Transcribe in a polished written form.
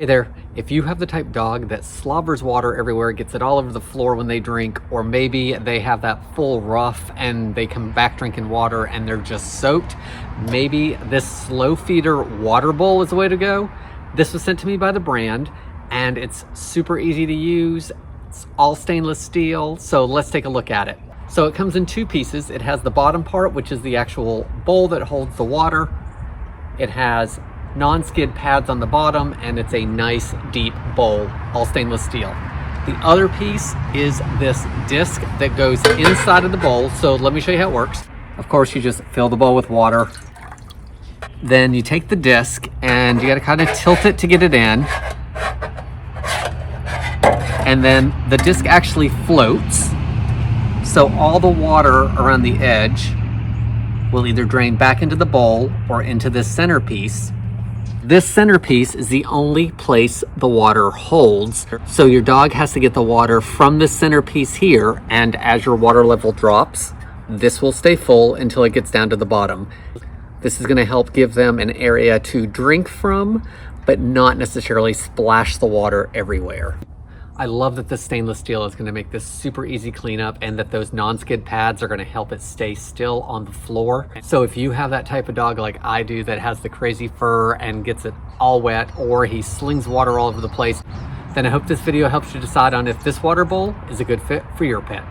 Hey there, if you have the type dog that slobbers water everywhere, gets it all over the floor when they drink, or maybe they have that full ruff and they come back drinking water and they're just soaked, maybe this slow feeder water bowl is the way to go. This was sent to me by the brand and it's super easy to use. It's all stainless steel, so let's take a look at it. So it comes in two pieces. It has the bottom part, which is the actual bowl that holds the water. It has non-skid pads on the bottom, and it's a nice deep bowl, all stainless steel. The other piece is this disc that goes inside of the bowl. So let me show you how it works. Of course, you just fill the bowl with water. Then you take the disc and you got to kind of tilt it to get it in. And then the disc actually floats. So all the water around the edge will either drain back into the bowl or into this centerpiece. This centerpiece is the only place the water holds. So your dog has to get the water from this centerpiece here, and as your water level drops, this will stay full until it gets down to the bottom. This is going to help give them an area to drink from, but not necessarily splash the water everywhere. I love that this stainless steel is going to make this super easy cleanup, and that those non-skid pads are going to help it stay still on the floor. So if you have that type of dog like I do that has the crazy fur and gets it all wet, or he slings water all over the place, then I hope this video helps you decide on if this water bowl is a good fit for your pet.